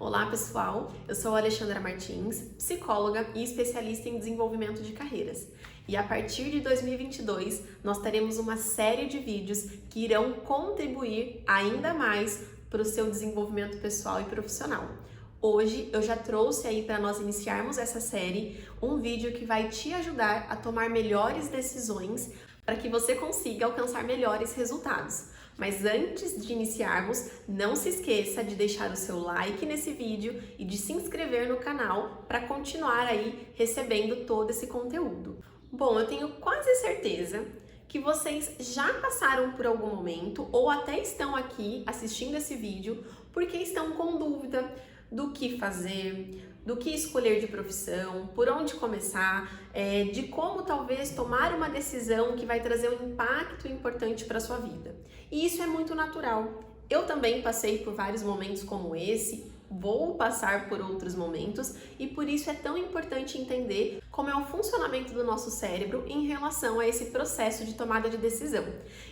Olá pessoal, eu sou a Alexandra Martins, psicóloga e especialista em desenvolvimento de carreiras. E a partir de 2022 nós teremos uma série de vídeos que irão contribuir ainda mais para o seu desenvolvimento pessoal e profissional. Hoje eu já trouxe aí para nós iniciarmos essa série um vídeo que vai te ajudar a tomar melhores decisões para que você consiga alcançar melhores resultados. Mas antes de iniciarmos, não se esqueça de deixar o seu like nesse vídeo e de se inscrever no canal para continuar aí recebendo todo esse conteúdo. Bom, eu tenho quase certeza que vocês já passaram por algum momento ou até estão aqui assistindo esse vídeo porque estão com dúvida do que fazer, do que escolher de profissão, por onde começar, de como talvez tomar uma decisão que vai trazer um impacto importante para a sua vida. E isso é muito natural. Eu também passei por vários momentos como esse, vou passar por outros momentos e por isso é tão importante entender como é o funcionamento do nosso cérebro em relação a esse processo de tomada de decisão.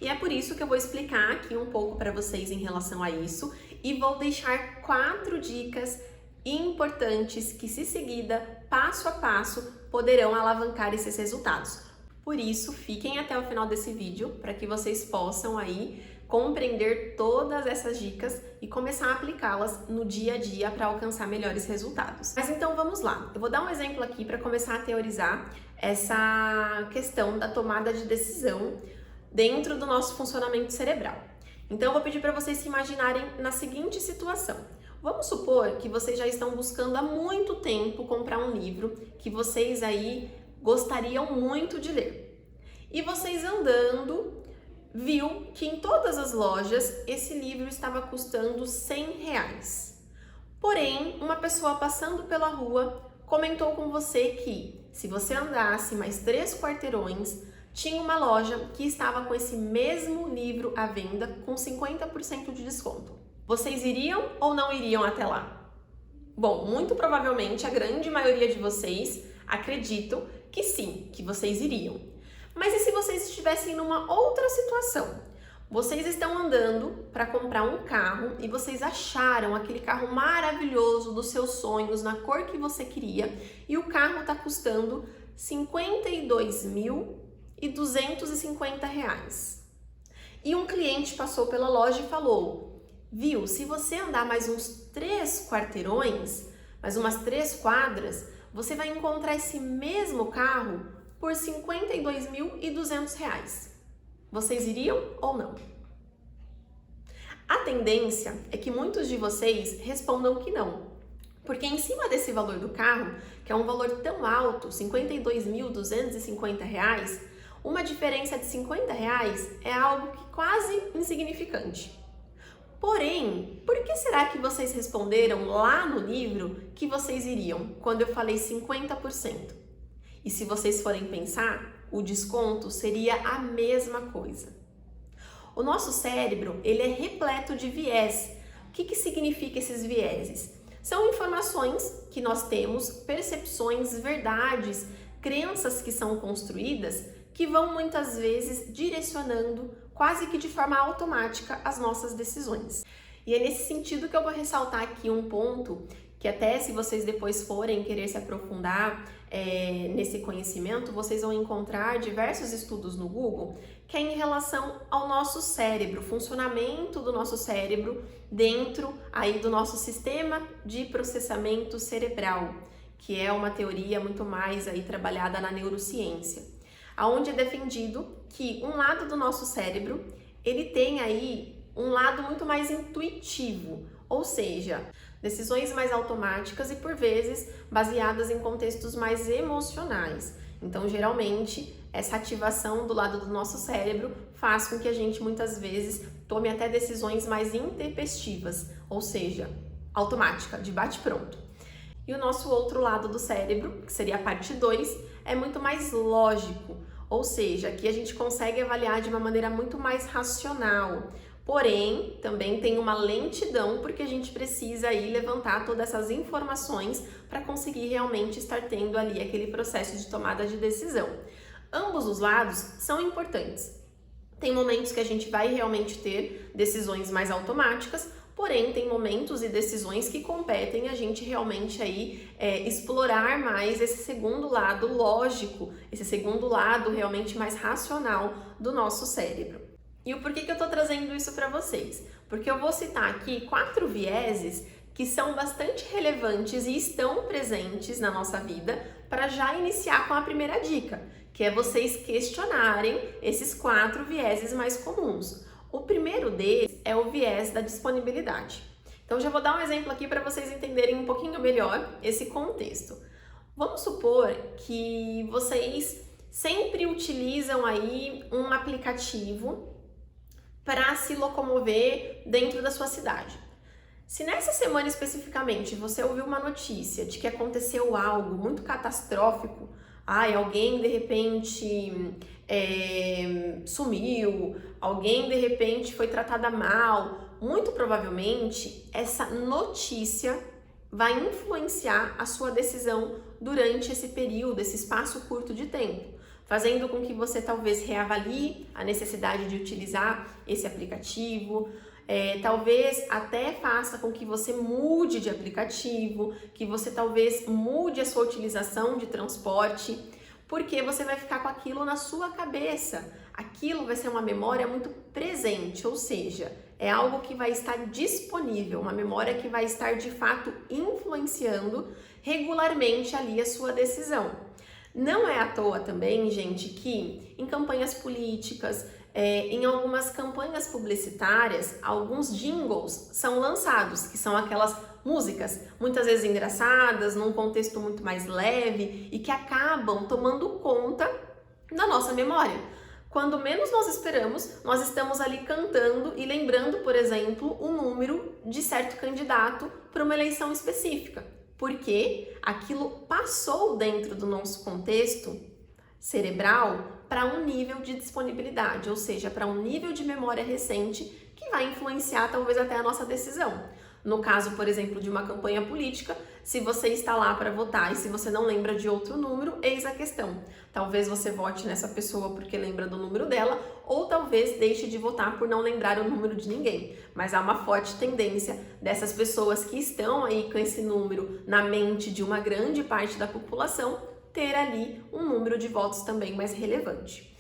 E é por isso que eu vou explicar aqui um pouco para vocês em relação a isso e vou deixar 4 dicas importantes que, se seguida, passo a passo, poderão alavancar esses resultados. Por isso, fiquem até o final desse vídeo para que vocês possam aí compreender todas essas dicas e começar a aplicá-las no dia a dia para alcançar melhores resultados. Mas então vamos lá. Eu vou dar um exemplo aqui para começar a teorizar essa questão da tomada de decisão dentro do nosso funcionamento cerebral. Então eu vou pedir para vocês se imaginarem na seguinte situação. Vamos supor que vocês já estão buscando há muito tempo comprar um livro que vocês aí gostariam muito de ler. E vocês andando, viu que em todas as lojas esse livro estava custando R$100. Porém, uma pessoa passando pela rua comentou com você que, se você andasse mais 3 quarteirões, tinha uma loja que estava com esse mesmo livro à venda com 50% de desconto. Vocês iriam ou não iriam até lá? Bom, muito provavelmente a grande maioria de vocês acreditam que sim, que vocês iriam. Mas e se vocês estivessem numa outra situação? Vocês estão andando para comprar um carro e vocês acharam aquele carro maravilhoso dos seus sonhos, na cor que você queria, e o carro está custando R$52.250. E um cliente passou pela loja e falou: viu, se você andar mais uns 3 quarteirões, mais umas 3 quadras, você vai encontrar esse mesmo carro por R$52.200. Vocês iriam ou não? A tendência é que muitos de vocês respondam que não, porque em cima desse valor do carro, que é um valor tão alto, R$52.250, uma diferença de R$50 é algo que quase insignificante. Porém, por que será que vocês responderam lá no livro que vocês iriam, quando eu falei 50%? E se vocês forem pensar, o desconto seria a mesma coisa. O nosso cérebro, ele é repleto de viés. O que significa esses vieses? São informações que nós temos, percepções, verdades, crenças que são construídas que vão muitas vezes direcionando quase que de forma automática as nossas decisões. E é nesse sentido que eu vou ressaltar aqui um ponto que até se vocês depois forem querer se aprofundar nesse conhecimento, vocês vão encontrar diversos estudos no Google, que é em relação ao nosso cérebro, funcionamento do nosso cérebro dentro aí do nosso sistema de processamento cerebral, que é uma teoria muito mais aí trabalhada na neurociência, aonde é defendido que um lado do nosso cérebro, ele tem aí um lado muito mais intuitivo, ou seja, decisões mais automáticas e por vezes baseadas em contextos mais emocionais. Então, geralmente, essa ativação do lado do nosso cérebro faz com que a gente muitas vezes tome até decisões mais intempestivas, ou seja, automática, de bate-pronto. E o nosso outro lado do cérebro, que seria a parte 2, é muito mais lógico, ou seja, aqui a gente consegue avaliar de uma maneira muito mais racional. Porém, também tem uma lentidão porque a gente precisa aí levantar todas essas informações para conseguir realmente estar tendo ali aquele processo de tomada de decisão. Ambos os lados são importantes. Tem momentos que a gente vai realmente ter decisões mais automáticas, Porém, tem momentos e decisões que competem a gente realmente aí explorar mais esse segundo lado lógico, esse segundo lado realmente mais racional do nosso cérebro. E o porquê que eu tô trazendo isso para vocês? Porque eu vou citar aqui 4 vieses que são bastante relevantes e estão presentes na nossa vida para já iniciar com a primeira dica, que é vocês questionarem esses 4 vieses mais comuns. O primeiro deles é o viés da disponibilidade. Então, já vou dar um exemplo aqui para vocês entenderem um pouquinho melhor esse contexto. Vamos supor que vocês sempre utilizam aí um aplicativo para se locomover dentro da sua cidade. Se nessa semana especificamente você ouviu uma notícia de que aconteceu algo muito catastrófico, alguém de repente sumiu, alguém de repente foi tratada mal, muito provavelmente essa notícia vai influenciar a sua decisão durante esse período, esse espaço curto de tempo, fazendo com que você talvez reavalie a necessidade de utilizar esse aplicativo, talvez até faça com que você mude de aplicativo, que você talvez mude a sua utilização de transporte, porque você vai ficar com aquilo na sua cabeça. Aquilo vai ser uma memória muito presente, ou seja, é algo que vai estar disponível, uma memória que vai estar de fato influenciando regularmente ali a sua decisão. Não é à toa também, gente, que em campanhas políticas, em algumas campanhas publicitárias, alguns jingles são lançados, que são aquelas músicas, muitas vezes engraçadas, num contexto muito mais leve e que acabam tomando conta da nossa memória. Quando menos nós esperamos, nós estamos ali cantando e lembrando, por exemplo, o número de certo candidato para uma eleição específica, porque aquilo passou dentro do nosso contexto cerebral para um nível de disponibilidade, ou seja, para um nível de memória recente que vai influenciar talvez até a nossa decisão. No caso, por exemplo, de uma campanha política, se você está lá para votar e se você não lembra de outro número, eis a questão. Talvez você vote nessa pessoa porque lembra do número dela, ou talvez deixe de votar por não lembrar o número de ninguém. Mas há uma forte tendência dessas pessoas que estão aí com esse número na mente de uma grande parte da população ter ali um número de votos também mais relevante.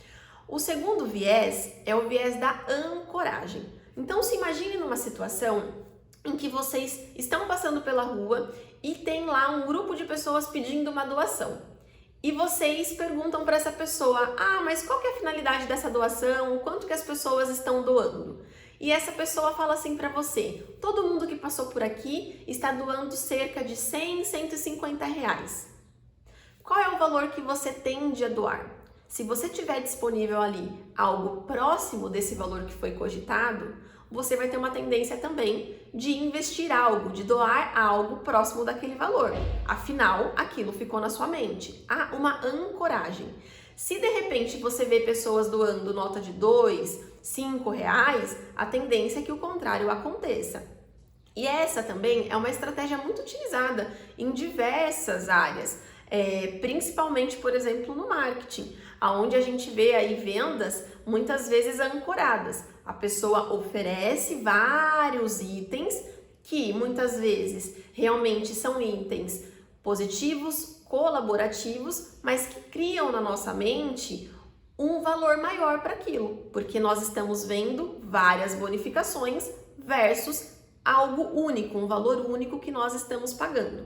O segundo viés é o viés da ancoragem. Então, se imagine numa situação em que vocês estão passando pela rua e tem lá um grupo de pessoas pedindo uma doação. E vocês perguntam para essa pessoa, mas qual que é a finalidade dessa doação? Quanto que as pessoas estão doando? E essa pessoa fala assim para você, todo mundo que passou por aqui está doando cerca de 100, 150 reais. Qual é o valor que você tende a doar? Se você tiver disponível ali algo próximo desse valor que foi cogitado, você vai ter uma tendência também de investir algo, de doar algo próximo daquele valor. Afinal, aquilo ficou na sua mente. Há uma ancoragem. Se de repente você vê pessoas doando nota de 2, 5 reais, a tendência é que o contrário aconteça. E essa também é uma estratégia muito utilizada em diversas áreas. Principalmente, por exemplo, no marketing, onde a gente vê aí vendas muitas vezes ancoradas. A pessoa oferece vários itens que muitas vezes realmente são itens positivos, colaborativos, mas que criam na nossa mente um valor maior para aquilo, porque nós estamos vendo várias bonificações versus algo único, um valor único que nós estamos pagando.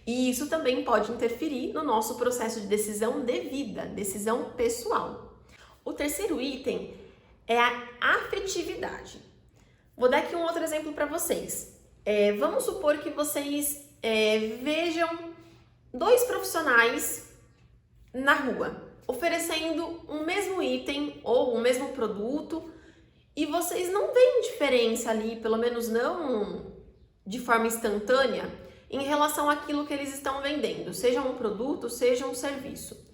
E isso também pode interferir no nosso processo de decisão de vida, decisão pessoal. O terceiro item é a afetividade. Vou dar aqui um outro exemplo para vocês. Vamos supor que vocês vejam 2 profissionais na rua, oferecendo um mesmo item ou um mesmo produto, e vocês não veem diferença ali, pelo menos não de forma instantânea, em relação àquilo que eles estão vendendo, seja um produto, seja um serviço.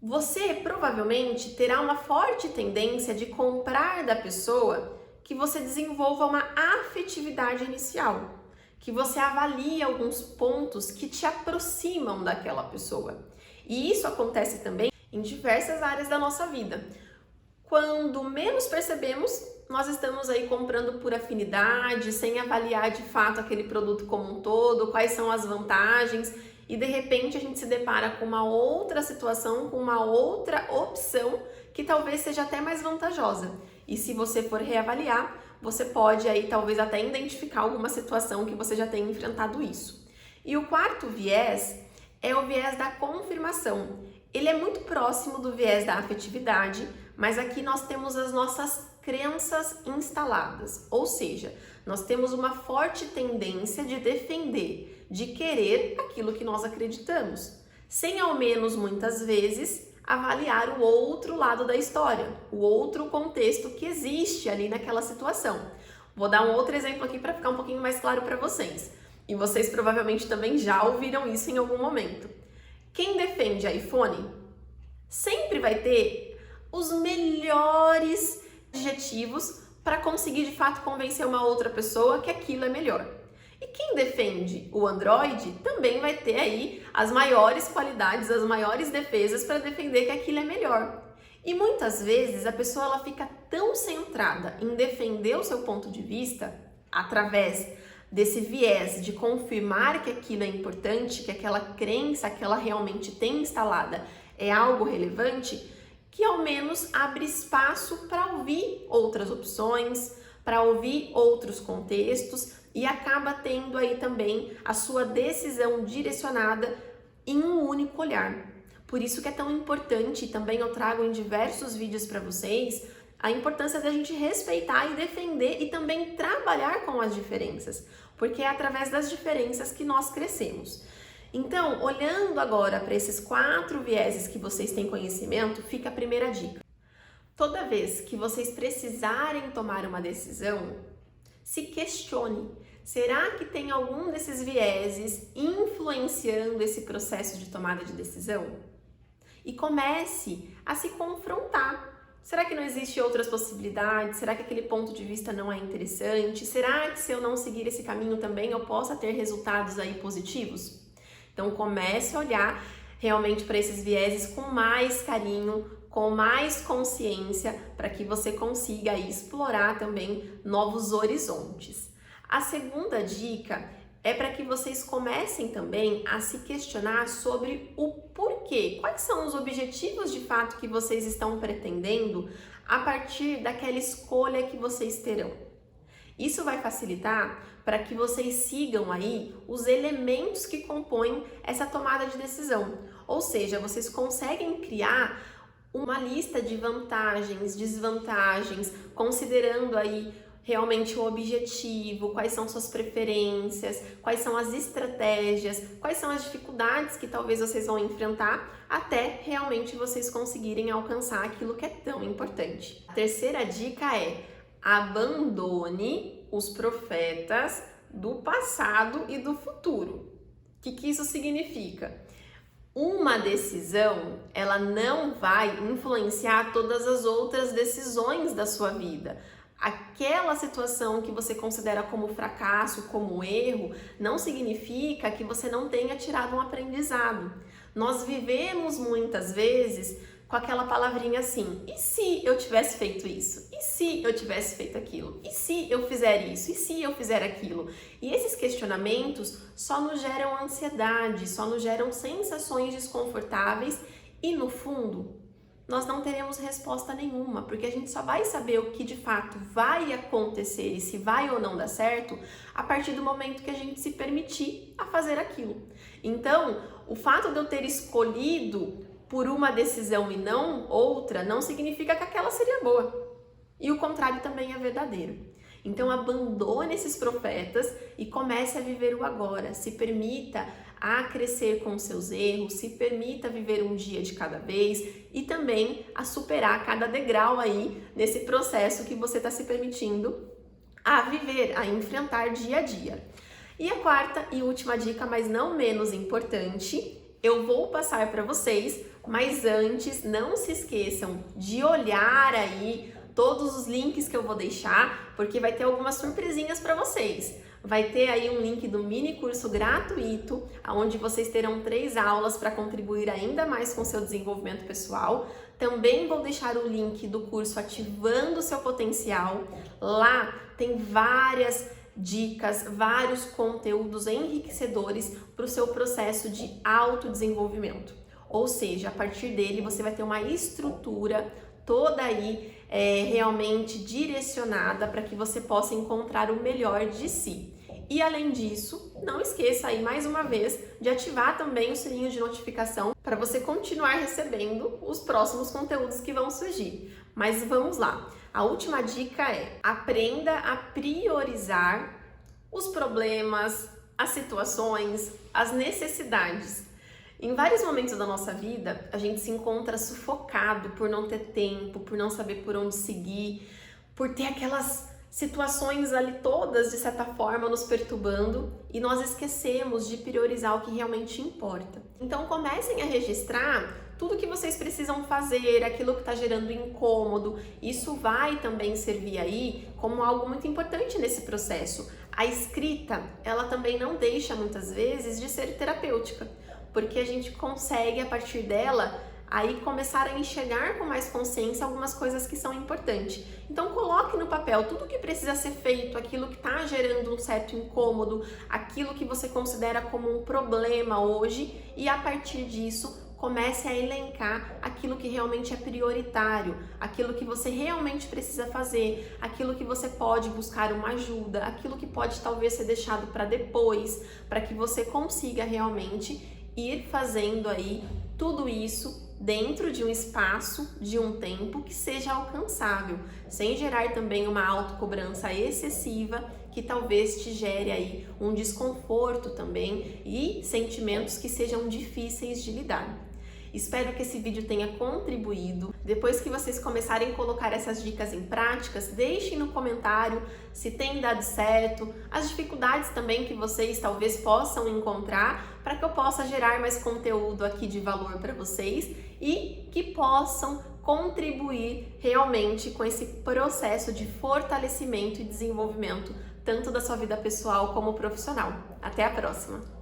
Você provavelmente terá uma forte tendência de comprar da pessoa que você desenvolva uma afetividade inicial, que você avalie alguns pontos que te aproximam daquela pessoa. E isso acontece também em diversas áreas da nossa vida. Quando menos percebemos, nós estamos aí comprando por afinidade, sem avaliar de fato aquele produto como um todo, quais são as vantagens, e de repente a gente se depara com uma outra situação, com uma outra opção que talvez seja até mais vantajosa. E se você for reavaliar, você pode aí talvez até identificar alguma situação que você já tenha enfrentado isso. E o quarto viés é o viés da confirmação. Ele é muito próximo do viés da afetividade, mas aqui nós temos as nossas crenças instaladas, ou seja, nós temos uma forte tendência de defender, de querer aquilo que nós acreditamos, sem ao menos muitas vezes avaliar o outro lado da história, o outro contexto que existe ali naquela situação. Vou dar um outro exemplo aqui para ficar um pouquinho mais claro para vocês, e vocês provavelmente também já ouviram isso em algum momento. Quem defende iPhone sempre vai ter os melhores adjetivos para conseguir de fato convencer uma outra pessoa que aquilo é melhor. E quem defende o Android também vai ter aí as maiores qualidades, as maiores defesas para defender que aquilo é melhor. E muitas vezes a pessoa ela fica tão centrada em defender o seu ponto de vista através desse viés de confirmar que aquilo é importante, que aquela crença que ela realmente tem instalada é algo relevante, que ao menos abre espaço para ouvir outras opções, para ouvir outros contextos e acaba tendo aí também a sua decisão direcionada em um único olhar. Por isso que é tão importante, e também eu trago em diversos vídeos para vocês, a importância da gente respeitar e defender e também trabalhar com as diferenças, porque é através das diferenças que nós crescemos. Então, olhando agora para esses 4 vieses que vocês têm conhecimento, fica a primeira dica. Toda vez que vocês precisarem tomar uma decisão, se questione. Será que tem algum desses vieses influenciando esse processo de tomada de decisão? E comece a se confrontar. Será que não existem outras possibilidades? Será que aquele ponto de vista não é interessante? Será que se eu não seguir esse caminho também eu possa ter resultados aí positivos? Então comece a olhar realmente para esses vieses com mais carinho, com mais consciência, para que você consiga aí explorar também novos horizontes. A segunda dica é para que vocês comecem também a se questionar sobre o porquê. Quais são os objetivos de fato que vocês estão pretendendo a partir daquela escolha que vocês terão. Isso vai facilitar para que vocês sigam aí os elementos que compõem essa tomada de decisão. Ou seja, vocês conseguem criar uma lista de vantagens, desvantagens, considerando aí realmente o objetivo, quais são suas preferências, quais são as estratégias, quais são as dificuldades que talvez vocês vão enfrentar até realmente vocês conseguirem alcançar aquilo que é tão importante. A terceira dica é: abandone os profetas do passado e do futuro. O que isso significa? Uma decisão, ela não vai influenciar todas as outras decisões da sua vida. Aquela situação que você considera como fracasso, como erro, não significa que você não tenha tirado um aprendizado. Nós vivemos muitas vezes com aquela palavrinha assim: e se eu tivesse feito isso? E se eu tivesse feito aquilo? E se eu fizer isso? E se eu fizer aquilo? E esses questionamentos só nos geram ansiedade, só nos geram sensações desconfortáveis e, no fundo, nós não teremos resposta nenhuma, porque a gente só vai saber o que de fato vai acontecer e se vai ou não dar certo a partir do momento que a gente se permitir a fazer aquilo. Então, o fato de eu ter escolhido por uma decisão e não outra, não significa que aquela seria boa. E o contrário também é verdadeiro. Então abandone esses profetas e comece a viver o agora. Se permita a crescer com os seus erros, se permita viver um dia de cada vez e também a superar cada degrau aí nesse processo que você está se permitindo a viver, a enfrentar dia a dia. E a quarta e última dica, mas não menos importante, eu vou passar para vocês, mas antes não se esqueçam de olhar aí todos os links que eu vou deixar, porque vai ter algumas surpresinhas para vocês. vai ter aí um link do mini curso gratuito, onde vocês terão 3 aulas para contribuir ainda mais com o seu desenvolvimento pessoal. Também vou deixar o link do curso Ativando o Seu Potencial. Lá tem várias dicas, vários conteúdos enriquecedores para o seu processo de autodesenvolvimento. Ou seja, a partir dele você vai ter uma estrutura toda aí realmente direcionada para que você possa encontrar o melhor de si. E além disso, não esqueça aí mais uma vez de ativar também o sininho de notificação para você continuar recebendo os próximos conteúdos que vão surgir. Mas vamos lá. A última dica é: aprenda a priorizar os problemas, as situações, as necessidades. Em vários momentos da nossa vida, a gente se encontra sufocado por não ter tempo, por não saber por onde seguir, por ter aquelas situações ali todas, de certa forma, nos perturbando, e nós esquecemos de priorizar o que realmente importa. Então comecem a registrar tudo que vocês precisam fazer, aquilo que está gerando incômodo. Isso vai também servir aí como algo muito importante nesse processo. A escrita, ela também não deixa muitas vezes de ser terapêutica, porque a gente consegue, a partir dela, aí começar a enxergar com mais consciência algumas coisas que são importantes. Então coloque no papel tudo o que precisa ser feito, aquilo que está gerando um certo incômodo, aquilo que você considera como um problema hoje, e a partir disso comece a elencar aquilo que realmente é prioritário, aquilo que você realmente precisa fazer, aquilo que você pode buscar uma ajuda, aquilo que pode talvez ser deixado para depois, para que você consiga realmente ir fazendo aí tudo isso dentro de um espaço, de um tempo que seja alcançável, sem gerar também uma autocobrança excessiva que talvez te gere aí um desconforto também e sentimentos que sejam difíceis de lidar. Espero que esse vídeo tenha contribuído. Depois que vocês começarem a colocar essas dicas em práticas, deixem no comentário se tem dado certo, as dificuldades também que vocês talvez possam encontrar, para que eu possa gerar mais conteúdo aqui de valor para vocês e que possam contribuir realmente com esse processo de fortalecimento e desenvolvimento tanto da sua vida pessoal como profissional. Até a próxima!